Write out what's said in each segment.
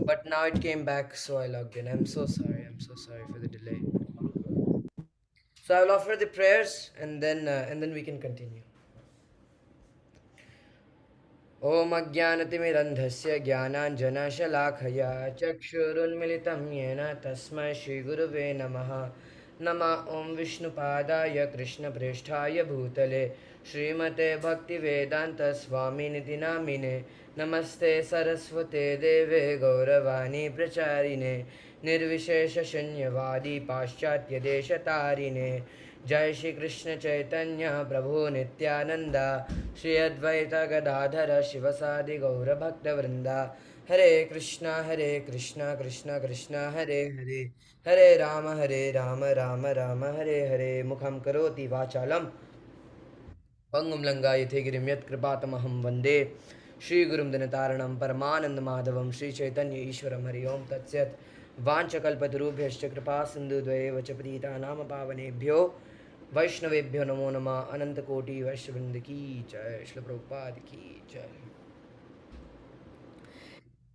but now it came back, so I logged in. I'm so sorry. I'm so sorry for the delay. So I will offer the prayers, and then we can continue. ॐ अज्ञानतिमिरन्धस्य ज्ञानाञ्जनशलाखया चक्षुरुन्मिलितं येन तस्मै श्रीगुरुवे नमः। नमः ॐ विष्णुपादाय कृष्णप्रेष्ठाय भूतले श्रीमते भक्तिवेदान्तस्वामिनिति नामिने। नमस्ते सरस्वते देवे गौरवाणी प्रचारिणे निर्विशेषशून्यवादी पाश्चात्यदेशतारिणे। जय श्री कृष्ण चैतन्य प्रभु नित्यानंद श्री अद्वैत गदाधर शिवसादि गौर भक्तवृंदा। हरे कृष्णा कृष्णा कृष्णा हरे हरे हरे राम राम हरे हरे। मुखं करोति वाचालं पंगुं लंघयते गिरिं यत्कृपातमहं वन्दे श्रीगुरुं दिनतारणं परमानन्दमाधवं श्रीचैतन्य ईश्वरं। हरि ओं तत्सत्। वाञ्छकल्पतरुभ्यश्च कृपा सिन्धुद्वयेव च पतितानां पावनेभ्यो वैष्णवेभ्यो नमो नमः। अनंतकोटि वैष्णववृंद की जय। श्रील प्रभुपाद की जय।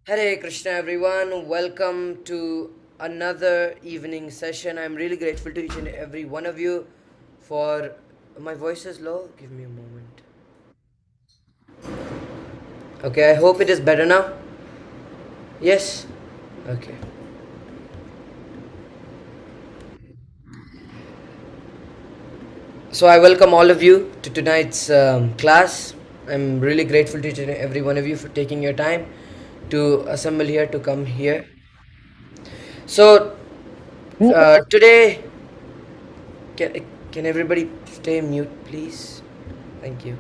Hare Krishna everyone, welcome to another evening session. I'm really grateful to each and every one of you for... My voice is low, give me a moment. Okay, I hope it is better now. Yes? Okay. So I welcome all of you to tonight's class. I'm really grateful to each and every one of you for taking your time to assemble here, to come here. So today, can everybody stay mute, please? Thank you.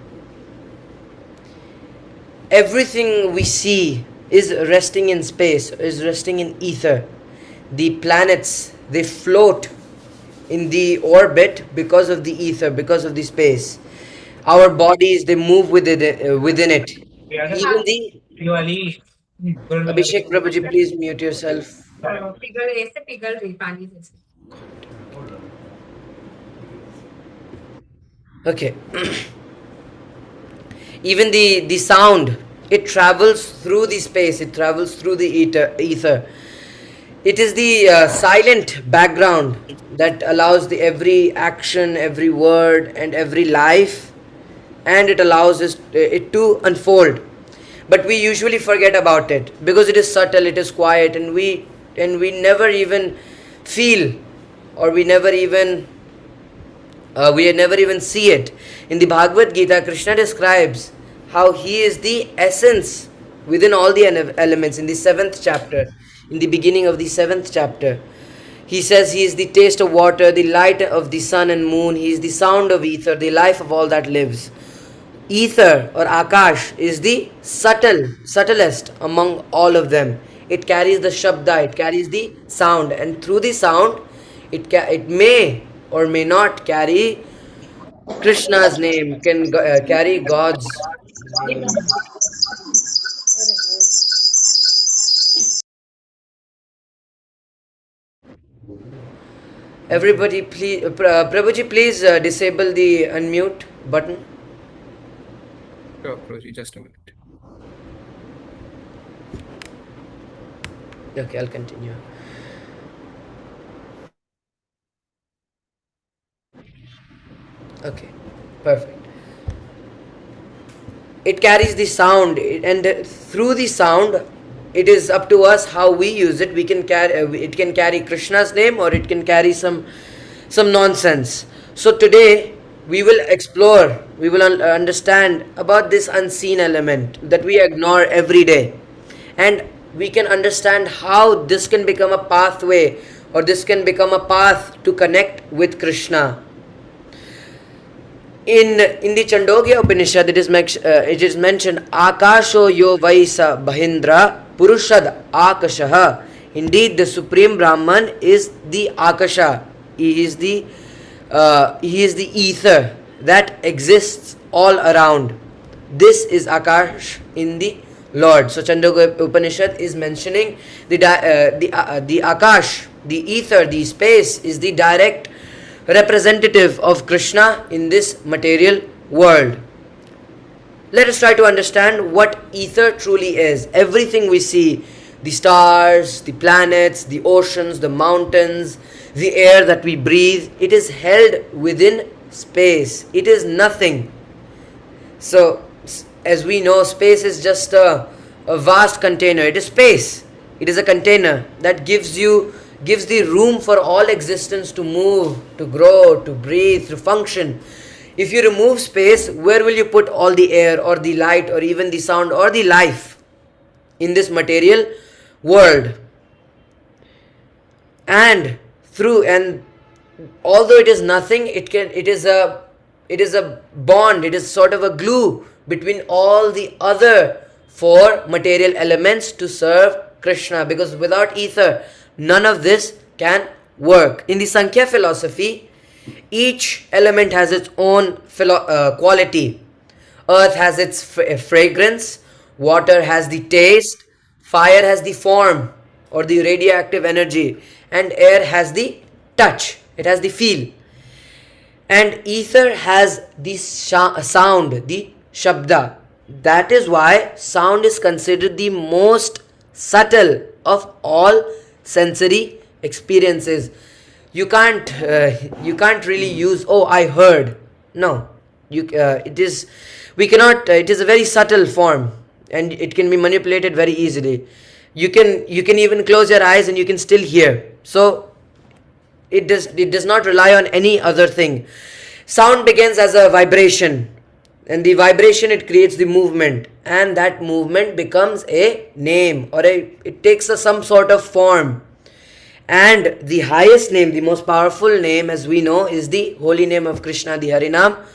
Everything we see is resting in space, is resting in ether. The planets, they float in the orbit because of the ether, because of the space. Our bodies, they move within it. Even the... Abhishek Prabhuji, please mute yourself. Okay. Even the sound, it travels through the space, it travels through the ether. It is the silent background that allows the every action, every word, and every life, and it allows it to unfold. But we usually forget about it because it is subtle, it is quiet, and we never even feel, or we never even see it. In the Bhagavad Gita, Krishna describes how he is the essence within all the elements. In the 7th chapter, in the beginning of the 7th chapter, he says he is the taste of water, the light of the sun and moon, he is the sound of ether, the life of all that lives. Ether or Akash is the subtlest among all of them. It carries the Shabda, it carries the sound, and through the sound, it may or may not carry Krishna's name, can carry God's name. Everybody, please, Prabhuji, please disable the unmute button. Sure, Prabhuji, just a minute. Okay, I'll continue. Okay, perfect. It carries the sound, and through the sound, it is up to us how we use it. We can carry it can carry Krishna's name, or it can carry some nonsense. So today we will explore, we will understand about this unseen element that we ignore every day, and we can understand how this can become a pathway, or this can become a path to connect with Krishna. In the Chandogya Upanishad, it is mentioned Akasho yo vaisa bahindra purushad akashaha. Indeed, the Supreme Brahman is the Akasha. He is the ether that exists all around. This is Akash in the Lord. So Chandogya Upanishad is mentioning the Akash, the ether, the space is the direct representative of Krishna in this material world. Let us try to understand what ether truly is. Everything we see, the stars, the planets, the oceans, the mountains, the air that we breathe, it is held within space. It is nothing. So, as we know, space is just a vast container. It is space. It is a container that gives the room for all existence to move, to grow, to breathe, to function. If you remove space, where will you put all the air or the light or even the sound or the life in this material world? And although it is nothing, it is a bond, it is sort of a glue between all the other four material elements to serve Krishna, because without ether none of this can work. In the Sankhya philosophy, each element has its own quality. Earth has its fragrance, water has the taste, fire has the form or the radioactive energy, and air has the touch, it has the feel. And ether has the sound, the shabda. That is why sound is considered the most subtle of all sensory experiences. You can't really use, oh, I heard. No, it is a very subtle form, and it can be manipulated very easily. You can even close your eyes and you can still hear. So it does not rely on any other thing. Sound begins as a vibration, and the vibration, it creates the movement, and that movement becomes a name, or it takes some sort of form. And the highest name, the most powerful name, as we know, is the holy name of Krishna, the Harinam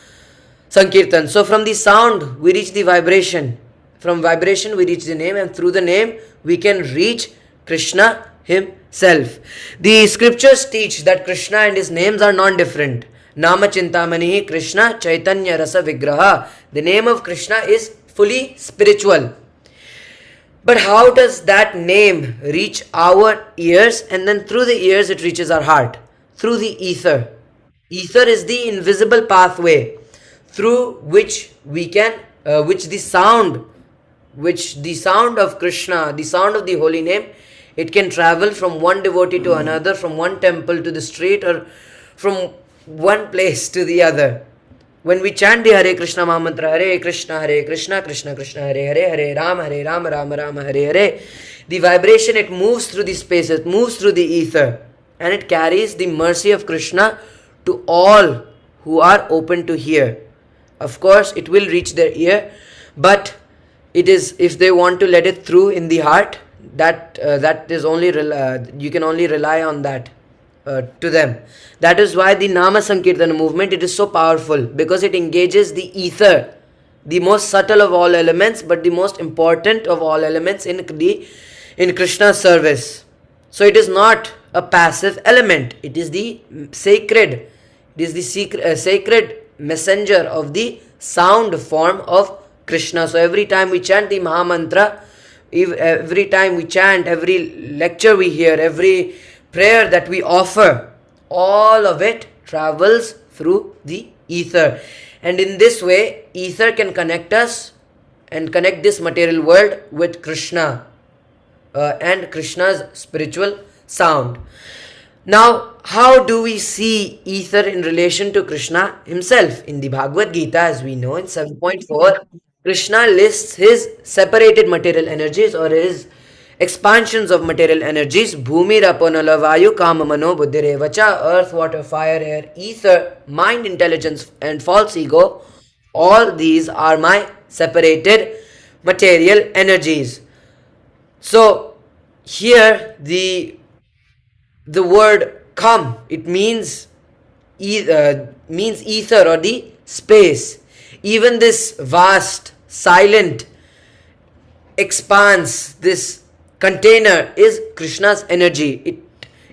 Sankirtan. So from the sound we reach the vibration, from vibration we reach the name, and through the name we can reach Krishna himself. The scriptures teach that Krishna and his names are non-different. Nama Chintamani Krishna Chaitanya Rasa Vigraha. The name of Krishna is fully spiritual. But how does that name reach our ears, and then through the ears it reaches our heart? Through the ether. Ether is the invisible pathway through which we can, which the sound of Krishna, the sound of the holy name, it can travel from one devotee to another, from one temple to the street, or from one place to the other. When we chant the Hare Krishna Mahamantra, Hare Krishna, Krishna Krishna, Hare Hare, Hare Rama, Rama, Hare Hare, the vibration, it moves through the space, it moves through the ether, and it carries the mercy of Krishna to all who are open to hear. Of course, it will reach their ear, but it is, if they want to let it through in the heart, that is only you can only rely on that to them. That is why the Nama Sankirtana movement, it is so powerful, because it engages the ether, the most subtle of all elements, but the most important of all elements in Krishna's service. So it is not a passive element, it is the sacred, sacred messenger of the sound form of Krishna. So every time we chant the Mahamantra, every time we chant, every lecture we hear, every prayer that we offer, all of it travels through the ether. And in this way, ether can connect us and connect this material world with Krishna and Krishna's spiritual sound. Now, how do we see ether in relation to Krishna himself? In the Bhagavad Gita, as we know, in 7.4, Krishna lists his separated material energies, or his expansions of material energies. Bhumi, Raponala, Vayu, Kama, Mano, Buddhirevacha, earth, water, fire, air, ether, mind, intelligence, and false ego. All these are my separated material energies. So here the word come, it means ether or the space. Even this vast, silent expanse, this container, is Krishna's energy.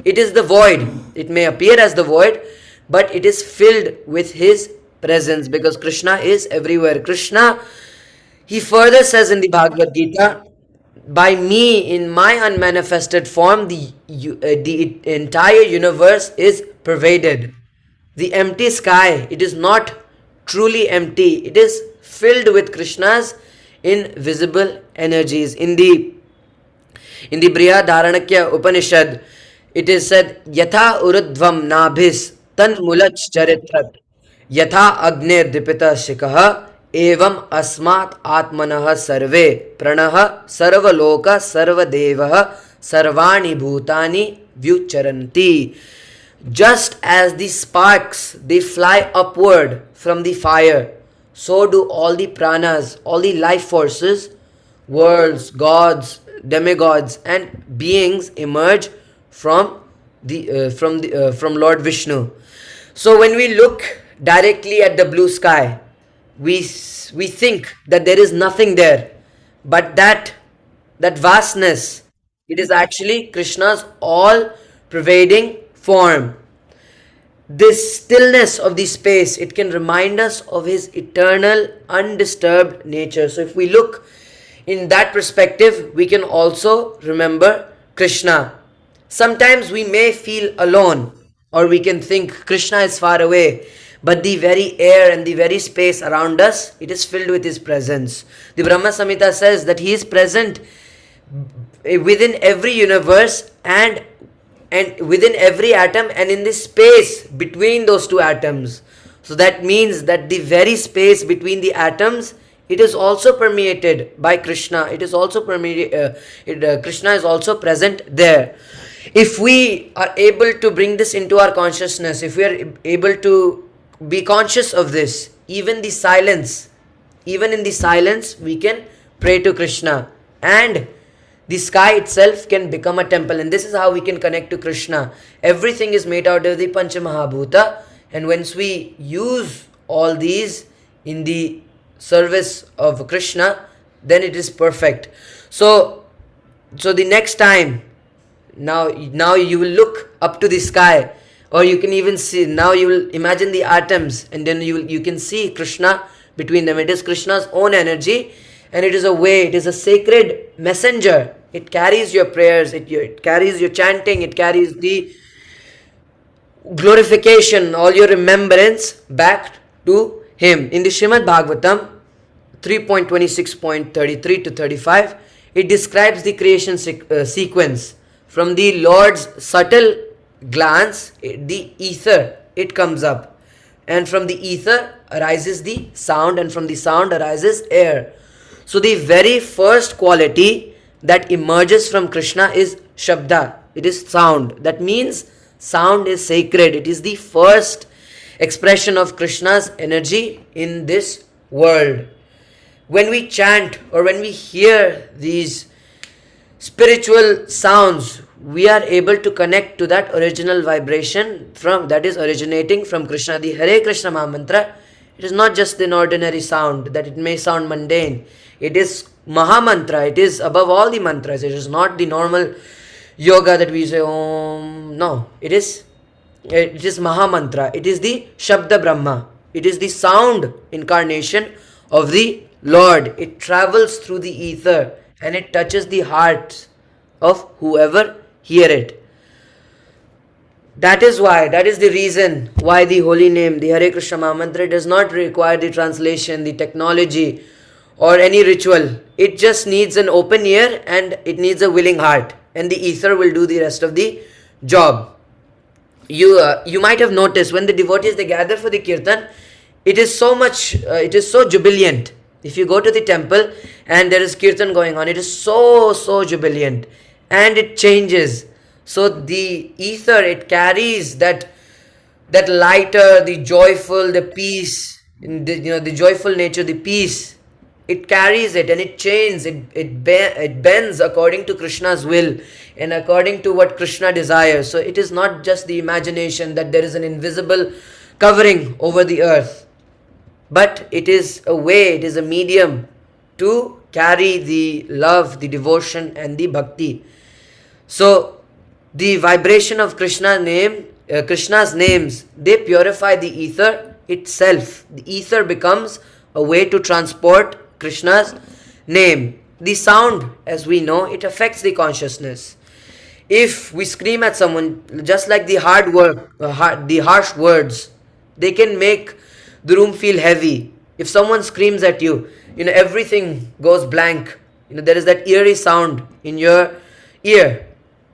It is the void. It may appear as the void, but it is filled with his presence, because Krishna is everywhere. Krishna, he further says in the Bhagavad Gita, by me, in my unmanifested form, the entire universe is pervaded. The empty sky, it is not truly empty. It is filled with Krishna's invisible energies. In In the Brihadaranyaka Upanishad, it is said, Yatha urudvam nabhis tan mulach charitrat Yatha agnir dipita shikaha evam asmat atmanaha sarve pranaha sarvaloka sarvadevaha sarvani bhutani vyucharanti. Just as the sparks they fly upward from the fire, so do all the pranas, all the life forces, worlds, gods, demigods, and beings emerge from from Lord Vishnu. So when we look directly at the blue sky, we think that there is nothing there, but that vastness, it is actually Krishna's all pervading form. This stillness of the space, it can remind us of his eternal undisturbed nature. So if we look in that perspective, we can also remember Krishna. Sometimes we may feel alone, or we can think Krishna is far away, but the very air and the very space around us, it is filled with his presence. The Brahma Samhita says that he is present within every universe and within every atom and in the space between those two atoms. So that means that the very space between the atoms, it is also permeated by Krishna. It is also Krishna is also present there. If we are able to bring this into our consciousness, if we are able to be conscious of this, even in the silence, we can pray to Krishna, and the sky itself can become a temple. And this is how we can connect to Krishna. Everything is made out of the Pancha Mahabhuta, and once we use all these in the service of Krishna, then it is perfect. So the next time, now you will look up to the sky, or you can even see, now you will imagine the atoms, and then you can see Krishna between them. It is Krishna's own energy, and it is a way, it is a sacred messenger. It carries your prayers, it carries your chanting, it carries the glorification, all your remembrance back to him. In the Srimad Bhagavatam 3.26.33 to 35, it describes the creation sequence. From the Lord's subtle glance, the ether, it comes up, and from the ether arises the sound, and from the sound arises air. So the very first quality that emerges from Krishna is Shabda. It is sound. That means sound is sacred. It is the first expression of Krishna's energy in this world. When we chant or when we hear these spiritual sounds, we are able to connect to that original vibration that is originating from Krishna. The Hare Krishna Mahamantra, it is not just an ordinary sound that it may sound mundane. It is Mahamantra. It is above all the mantras. It is not the normal yoga that we say Om. No, it is Mahamantra. It is the Shabda Brahma. It is the sound incarnation of the Lord. It travels through the ether and it touches the hearts of whoever hear it. That is the reason why the holy name, the Hare Krishna Mahamantra, does not require the translation, the technology, or any ritual. It just needs an open ear and it needs a willing heart, and the ether will do the rest of the job. You might have noticed when the devotees, they gather for the kirtan, it is so jubilant. If you go to the temple and there is kirtan going on, it is so jubilant, and it changes. So the ether, it carries that lighter, the joyful, the peace, the joyful nature, the peace. It carries it and it changes. It bends according to Krishna's will and according to what Krishna desires. So it is not just the imagination that there is an invisible covering over the earth, but it is a way, it is a medium to carry the love, the devotion, and the bhakti. So the vibration of Krishna's names, they purify the ether itself. The ether becomes a way to transport Krishna's name. The sound, as we know, it affects the consciousness. If we scream at someone, just like the harsh words, they can make the room feel heavy. If someone screams at you, everything goes blank. There is that eerie sound in your ear.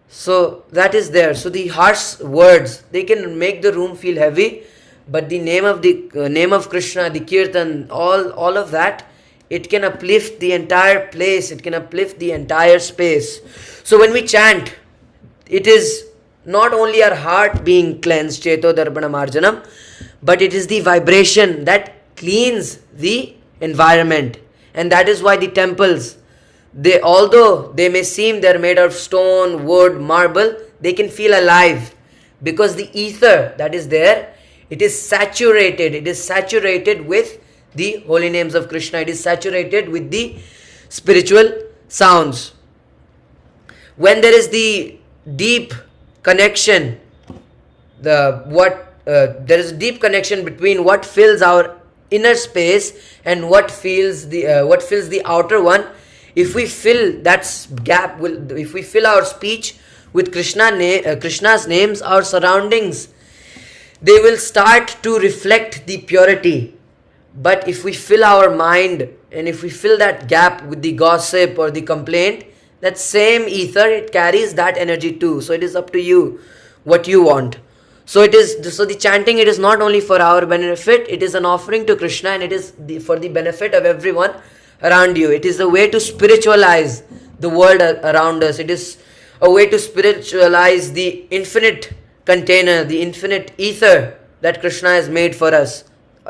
So that is there. So the harsh words, they can make the room feel heavy, but the name of Krishna, the kirtan, all of that, it can uplift the entire place. It can uplift the entire space. So when we chant, it is not only our heart being cleansed, cheto darpana marjanam, but it is the vibration that cleans the environment. And that is why the temples, they, although they may seem they're made of stone, wood, marble, they can feel alive, because the ether that is there, it is saturated. It is saturated with the holy names of Krishna. It is saturated with the spiritual sounds. When there is the deep connection, there is a deep connection between what fills our inner space and what fills the outer one. If we fill that gap, if we fill our speech with Krishna's names, our surroundings, they will start to reflect the purity. But if we fill our mind and if we fill that gap with the gossip or the complaint, that same ether, it carries that energy too. So it is up to you what you want. So the chanting, it is not only for our benefit, it is an offering to Krishna, and it is for the benefit of everyone around you. It is a way to spiritualize the world around us. It is a way to spiritualize the infinite container, the infinite ether that Krishna has made for us,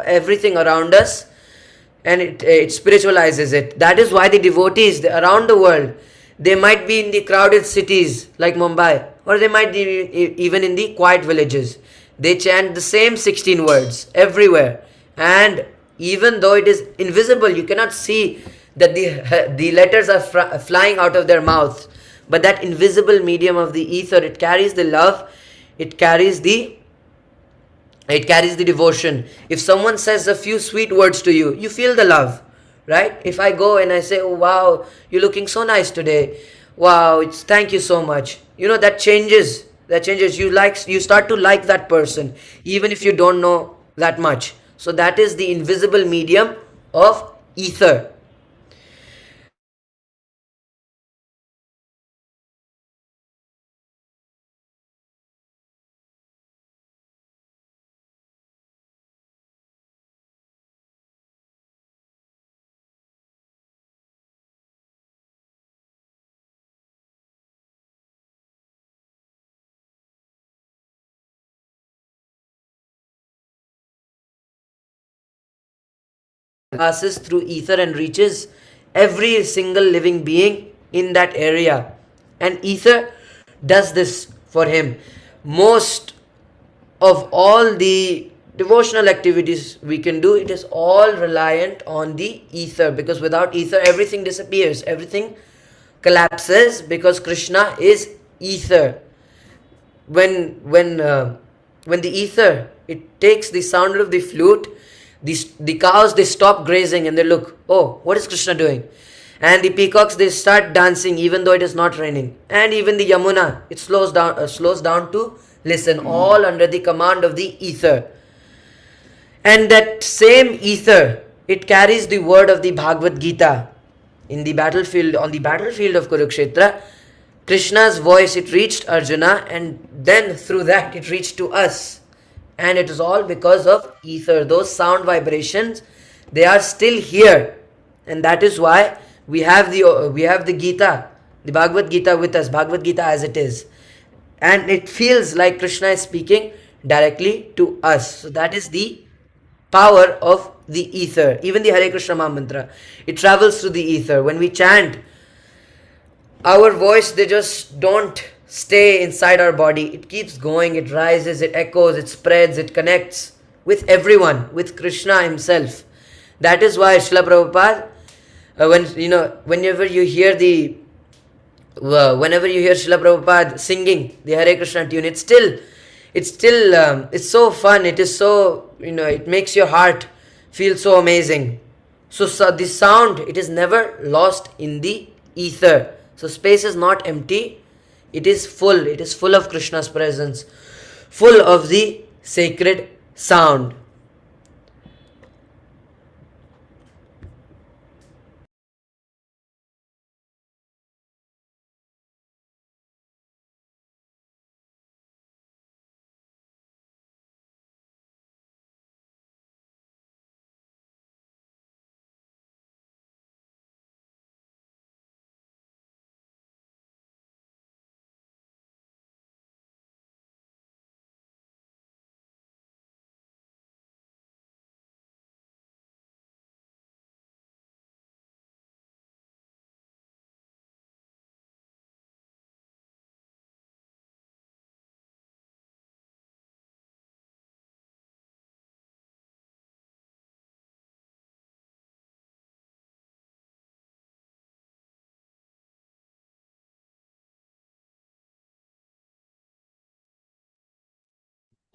everything around us, and it spiritualizes it. That is why the devotees around the world, they might be in the crowded cities like Mumbai, or they might be even in the quiet villages. They chant the same 16 words everywhere, and even though it is invisible, you cannot see that the letters are flying out of their mouths, but that invisible medium of the ether, it carries the love, it carries the devotion. If someone says a few sweet words to you, you feel the love, right? If I go and I say, oh wow, you're looking so nice today, wow, thank you so much, that changes. You start to like that person even if you don't know that much. So that is the invisible medium of ether. Passes through ether and reaches every single living being in that area, and ether does this for him. Most of all the devotional activities we can do, it is all reliant on the ether, because without ether everything disappears, everything collapses, because Krishna is ether. When the ether, it takes the sound of the flute, the cows, they stop grazing and they look, oh, what is Krishna doing? And the peacocks, they start dancing even though it is not raining. And even the Yamuna, it slows down to listen, all under the command of the ether. And that same ether, it carries the word of the Bhagavad Gita. On the battlefield of Kurukshetra, Krishna's voice, it reached Arjuna, and then through that it reached to us. And it is all because of ether. Those sound vibrations, they are still here. And that is why we have the Gita, the Bhagavad Gita with us, Bhagavad Gita as it is. And it feels like Krishna is speaking directly to us. So that is the power of the ether. Even the Hare Krishna Maha Mantra, it travels through the ether. When we chant, our voice, they just don't stay inside our body. It keeps going, it rises, it echoes, it spreads, it connects with everyone, with Krishna himself. That is why Srila Prabhupada, whenever you hear Srila Prabhupada singing the Hare Krishna tune, it's so fun. It is so, it makes your heart feel so amazing. So the sound, it is never lost in the ether. So space is not empty. It is full. It is full of Krishna's presence, full of the sacred sound.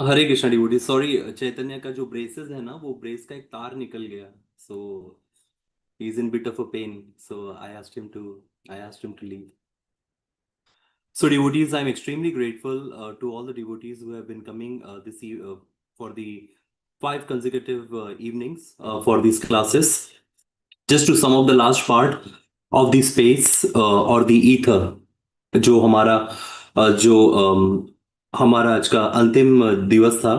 Hare Krishna devotee, sorry Chaitanya का जो braces है ना, वो brace का एक तार निकल गया, so he is in bit of a pain, so I asked him to leave. So devotees, I'm extremely grateful to all the devotees who have been coming for the 5 consecutive evenings for these classes. Just to sum up the last part of the space or the ether, जो हमारा आज का अंतिम दिवस था.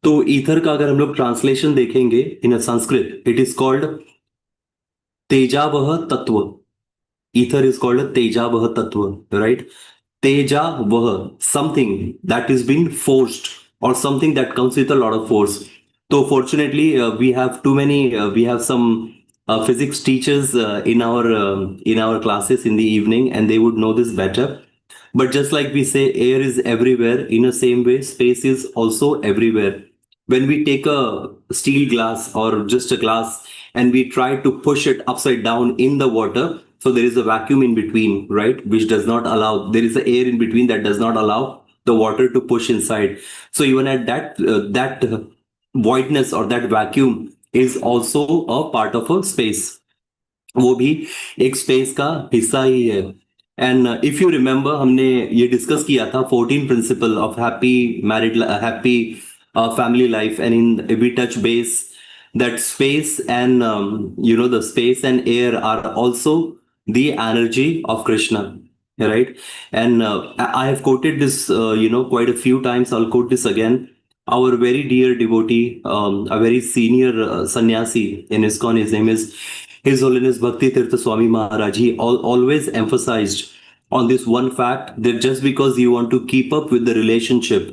तो ether का अगर हम लोग ट्रांसलेशन देखेंगे इन अ संस्कृत, इट इज कॉल्ड तेजावह तत्व. ईथर इज कॉल्ड तेजावह तत्व, राइट? तेजा वह, something that is being forced or something that comes with a lot of force. So fortunately we have too many we have some physics teachers in our classes in the evening, and they would know this better. But just like we say air is everywhere, in the same way space is also everywhere. When we take a steel glass or just a glass and we try to push it upside down in the water, so there is a vacuum in between, right, which does not allow, there is a air in between that does not allow the water to push inside. So even at that voidness or that vacuum is also a part of a space. वो भी एक space का हिस्सा ही है. And if you remember, हमने ये discuss किया था 14 principle of happy family life, and in we touch base that space and the space and air are also the energy of Krishna, right? And I have quoted this quite a few times. I'll quote this again. Our very dear devotee, a very senior sannyasi in ISKCON, his name is His Holiness Bhakti Tirtha Swami Maharaj. He always emphasized on this one fact, that just because you want to keep up with the relationship,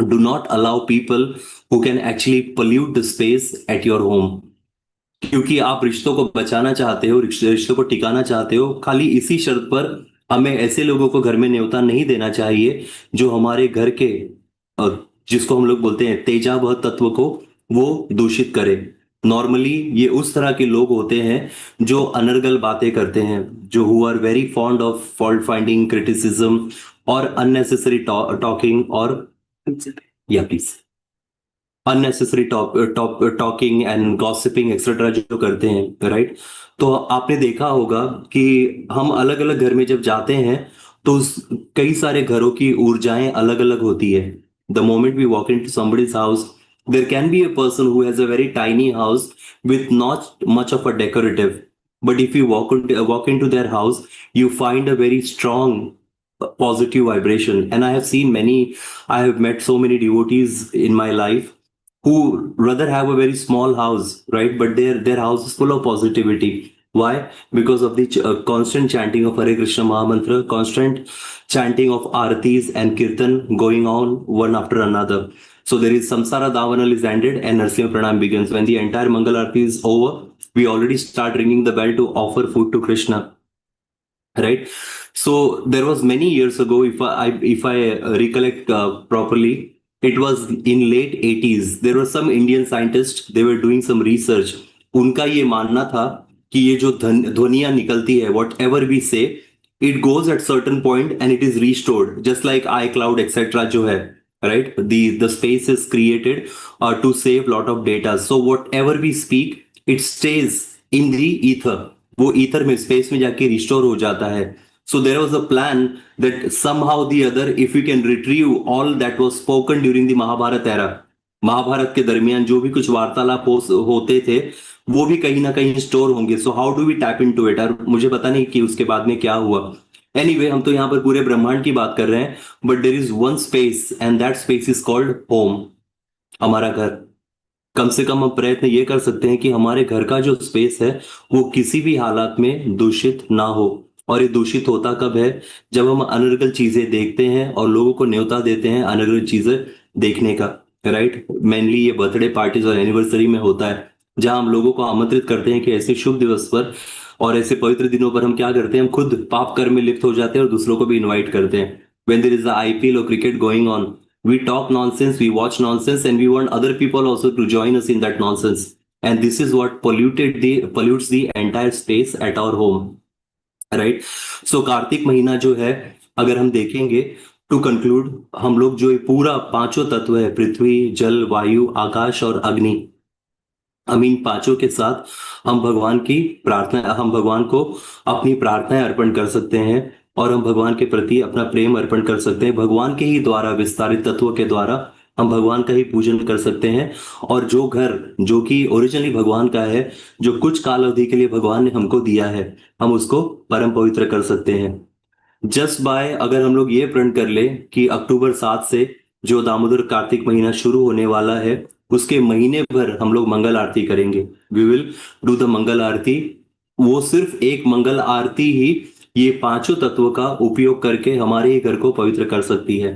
do not allow people who can actually pollute the space at your home. क्योंकि आप रिश्तों को बचाना चाहते हो, रिश्तों को टिकाना चाहते हो, खाली इसी शर्त पर हमें ऐसे लोगों को घर में न्योता नहीं देना चाहिए जो हमारे घर के जिसको हम लोग बोलते हैं तेजाब तत्व को वो दूषित करे. नॉर्मली ये उस तरह के लोग होते हैं जो अनर्गल बातें करते हैं, जो who are very fond of fault finding, criticism और अननेसेसरी टॉकिंग, और या please unnecessary talking and gossiping etcetera जो करते हैं, राइट? तो आपने देखा होगा कि हम अलग अलग घर में जब जाते हैं तो कई सारे घरों की ऊर्जाएं अलग अलग होती है. The moment we walk into somebody's house, there can be a person who has a very tiny house with not much of a decorative, but if you walk into their house, you find a very strong positive vibration. And I have met so many devotees in my life who rather have a very small house, right? But their house is full of positivity. Why? Because of the constant chanting of Hare Krishna Mahamantra, constant chanting of Aartis and Kirtan going on one after another. So there is Samsara Davanal is ended and Narsimha Pranam begins. When the entire Mangal Aarti is over, we already start ringing the bell to offer food to Krishna, right? So there was many years ago, if I recollect properly, it was in late 80s. There were some Indian scientists, they were doing some research. उनका ये मानना था कि ये जो ध्वनियां निकलती है, वट एवर वी से, it goes at certain point and it is restored, just like I cloud etcetera जो है, right? The space is created to save lot of data. So whatever we speak, it stays in the ether. वो ether में space में जाके restore हो जाता है. So there was a plan that somehow the other, if we can retrieve all that was spoken during the Mahabharata era, Mahabharat के दरमियान जो भी कुछ वार्तालाप होते थे, वो भी कहीं ना कहीं स्टोर होंगे. So how do we tap into it? और मुझे पता नहीं कि उसके बाद में क्या हुआ. एनीवे, हम तो यहाँ पर पूरे ब्रह्मांड की बात कर रहे हैं, but there is one space and that space is called home, हमारा घर. कम से कम हम प्रयत्न ये कर सकते हैं कि हमारे घर का जो स्पेस है वो किसी भी हालात में दूषित ना हो. और ये दूषित होता कब है? जब हम अनर्गल चीजें देखते हैं और लोगों को न्योता देते हैं अनर्गल चीजें देखने का, राइट? मेनली ये बर्थडे पार्टीज और एनिवर्सरी में होता है, जहां हम लोगों को आमंत्रित करते हैं कि ऐसे शुभ दिवस पर और ऐसे पवित्र दिनों पर हम क्या करते हैं, हम खुद पाप कर्म में लिप्त हो जाते हैं और दूसरों को भी इन्वाइट करते हैं. when there is a IPL or cricket going on, we talk nonsense, we watch nonsense, and we want other people also to join us in that nonsense. And this is what pollutes the entire space at our home, right? So Kartik महीना जो है, अगर हम देखेंगे to conclude, हम लोग जो ये पूरा पांचों तत्व है, पृथ्वी, जल, वायु, आकाश और अग्नि, हम इन पांचों के साथ हम भगवान को अपनी प्रार्थनाएं अर्पण कर सकते हैं और हम भगवान के प्रति अपना प्रेम अर्पण कर सकते हैं। भगवान के ही द्वारा विस्तारित तत्वों के द्वारा हम भगवान का ही पूजन कर सकते हैं। और जो घर जो कि ओरिजिनली भगवान का है, जो कुछ काल अवधि के लिए भगवान ने हमको दिया है, हम उसको परम पवित्र कर सकते हैं। जस्ट बाय अगर हम लोग ये प्रण कर ले कि अक्टूबर 7 से जो दामोदर कार्तिक महीना शुरू होने वाला है, उसके महीने भर हम लोग मंगल आरती करेंगे। वी विल डू द मंगल आरती। वो सिर्फ एक मंगल आरती ही ये पांचों तत्वों का उपयोग करके हमारे ही घर को पवित्र कर सकती है।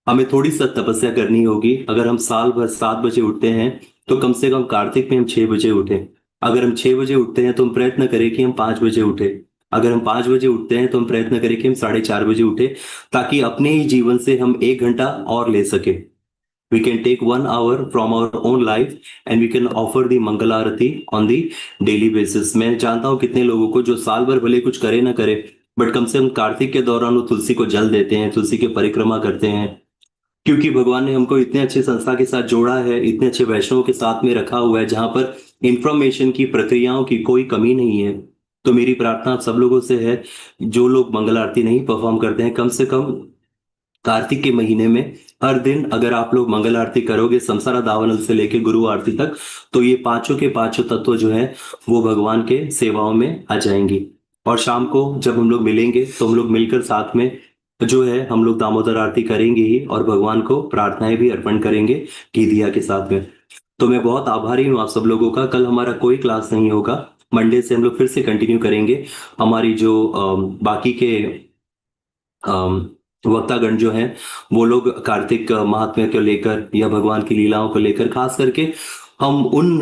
हमें थोड़ी सा तपस्या करनी होगी। अगर हम साल भर 7 बजे उठते हैं तो कम से कम कार्तिक में हम 6 बजे उठे। अगर हम 6 बजे उठते हैं तो हम प्रयत्न करें कि हम 5 बजे उठे। अगर हम 5 बजे उठते हैं तो हम प्रयत्न करें कि हम 4:30 बजे उठे, ताकि अपने ही जीवन से हम 1 घंटा और ले सके। We can take 1 hour from our own life and we can offer the Mangal Aarti on the daily basis। मैं जानता हूँ कितने लोगों को जो साल भर भले कुछ करे ना करे, बट कम से कम कार्तिक के दौरान वो तुलसी को जल देते हैं, तुलसी की परिक्रमा करते हैं। क्योंकि भगवान ने हमको इतने अच्छे संस्था के साथ जोड़ा है, इतने अच्छे वैष्णवों के साथ में रखा हुआ है, जहां पर इंफॉर्मेशन की, प्रक्रियाओं की कोई कमी नहीं है। तो मेरी प्रार्थना आप सब लोगों से है, जो लोग मंगल आरती नहीं परफॉर्म करते हैं, कम से कम कार्तिक के महीने में हर दिन अगर आप लोग मंगल आरती करोगे, संसारा दावानल से लेके गुरु आरती तक, तो ये पांचों के पांचों तत्व जो है वो भगवान के सेवाओं में आ जाएंगी। और शाम को जब हम लोग मिलेंगे तो हम लोग मिलकर साथ में जो है हम लोग दामोदर आरती करेंगे ही, और भगवान को प्रार्थनाएं भी अर्पण करेंगे घी दिया के साथ में। तो मैं बहुत आभारी हूँ आप सब लोगों का। कल हमारा कोई क्लास नहीं होगा, मंडे से हम लोग फिर से कंटिन्यू करेंगे। हमारी जो बाकी के वक्तागण जो हैं वो लोग कार्तिक महात्म्य को लेकर या भगवान की लीलाओं को लेकर खास करके हम उन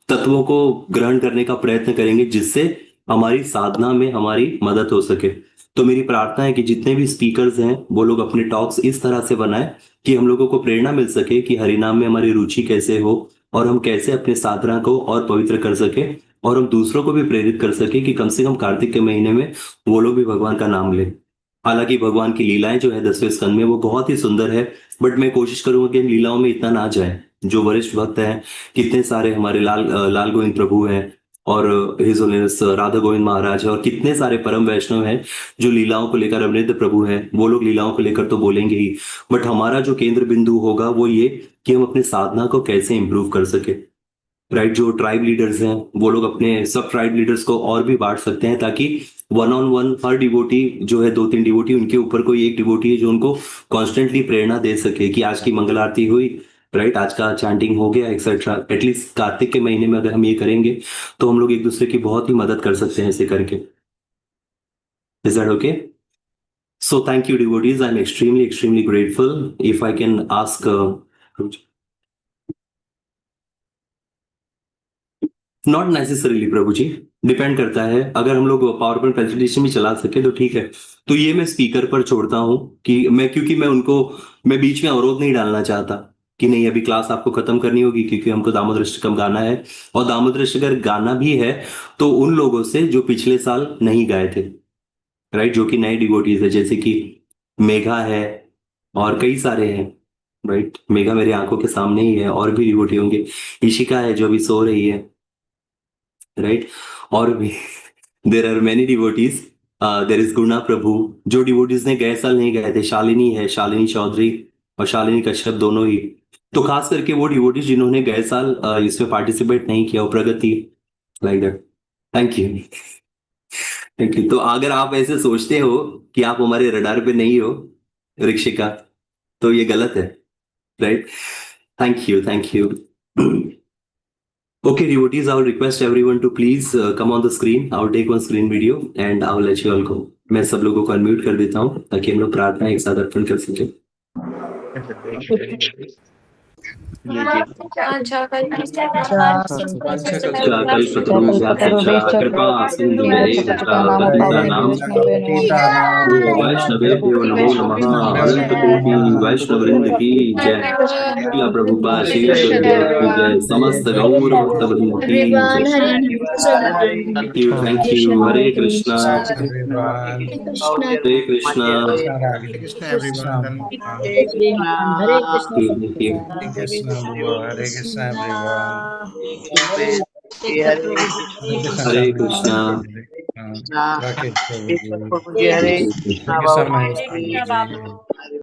तत्वों को ग्रहण करने का प्रयत्न करेंगे जिससे हमारी साधना में हमारी मदद हो सके। तो मेरी प्रार्थना है कि जितने भी स्पीकर्स हैं वो लोग अपने टॉक्स इस तरह से बनाएं कि हम लोगों को प्रेरणा मिल सके कि हरिनाम में हमारी रुचि कैसे हो और हम कैसे अपने साधना को और पवित्र कर सके, और हम दूसरों को भी प्रेरित कर सके कि कम से कम कार्तिक के महीने में वो लोग भी भगवान का नाम लें। हालांकि भगवान की लीलाएं जो है 10वें स्कंद में वो बहुत ही सुंदर है, बट मैं कोशिश करूंगा कि इन लीलाओं में इतना ना जाए। जो वरिष्ठ भक्त हैं, कितने सारे हमारे लाल गोविंद प्रभु हैं और हिज होलीनेस राधा गोविंद महाराज है, और कितने सारे परम वैष्णव हैं जो लीलाओं को लेकर, अमृत प्रभु हैं, वो लोग लीलाओं को लेकर तो बोलेंगे ही, बट हमारा जो केंद्र बिंदु होगा वो ये कि हम अपने साधना को कैसे इंप्रूव कर सके। राइट, जो ट्राइब लीडर्स हैं वो लोग अपने सब ट्राइब लीडर्स को और भी बांट सकते हैं, ताकि one on one her devotee जो है, 2-3 डिवोटी, उनके ऊपर कोई एक डिवोटी है जो उनको कॉन्स्टेंटली प्रेरणा दे सके कि आज की मंगल आरती हुई, राइट, आज का चैंटिंग हो गया, एक्सेट्रा। एटलीस्ट कार्तिक के महीने में अगर हम ये करेंगे तो हम लोग एक दूसरे की बहुत ही मदद कर सकते हैं ऐसे करके। Is that okay? So thank you devotees, I am extremely grateful. If I can ask, not necessarily Prabhu ji, depend करता है। अगर हम लोग पावर पॉइंट प्रेजेंटेशन भी चला सके तो ठीक है। तो ये मैं स्पीकर पर छोड़ता हूँ कि क्योंकि मैं बीच में अवरोध नहीं डालना चाहता कि नहीं अभी क्लास आपको खत्म करनी होगी, क्योंकि हमको दामोदर अष्टकम गाना है, और दामोदर अष्टकम गाना भी है तो उन लोगों से जो पिछले साल नहीं गाए थे, राइट, जो कि नए डिवोटीज है, जैसे कि मेघा है और कई सारे हैं, राइट। मेघा मेरे आंखों के सामने ही है, और भी डिवोटी होंगे। ईशिका है जो अभी सो रही है, राइट, और भी there are many devotees. There is Guna Prabhu, जो डिवोटीज ने गए साल नहीं गए थे, शालिनी है, शालिनी चौधरी और शालिनी कश्यप दोनों ही। तो खास करके वो डिवोटीज जिन्होंने गए साल इसमें पार्टिसिपेट नहीं किया, वो Pragati, like that. Thank you, thank you. तो अगर आप ऐसे सोचते हो कि आप हमारे रडार पे नहीं हो ऋषिका, तो ये गलत है, right. Thank you, thank you. Okay, devotees, I will request everyone to please come on the screen. I will take one screen video and I will let you all go. मैं सब लोगों को अनम्यूट कर देता हूँ ताकि हम लोग प्रार्थना एक साथ अर्पण कर सकें। वैष्णवेभ्यो नमो नमः। अनंत कोटि वैष्णव वृंद की जय। शीला प्रभुपाद, शीला गुरुदेव की जय। समस्त गौर भक्त वृंद की जय। Thank you. Thank you. Hare Krishna. everyone. Hare Krishna. Krishna Radhe. Hare Krishna everyone. Dhanwad. Hare Krishna. Thank you. Hare Krishna Bhuva. Hare Krishna everyone. Take care, Prabhuji. Hare Thank you Hare Krishna. Sanjana. Krishna. Rakesh Prabhuji. Thank you. Thank you so much Hare Krishna, Prabhuji. Babu.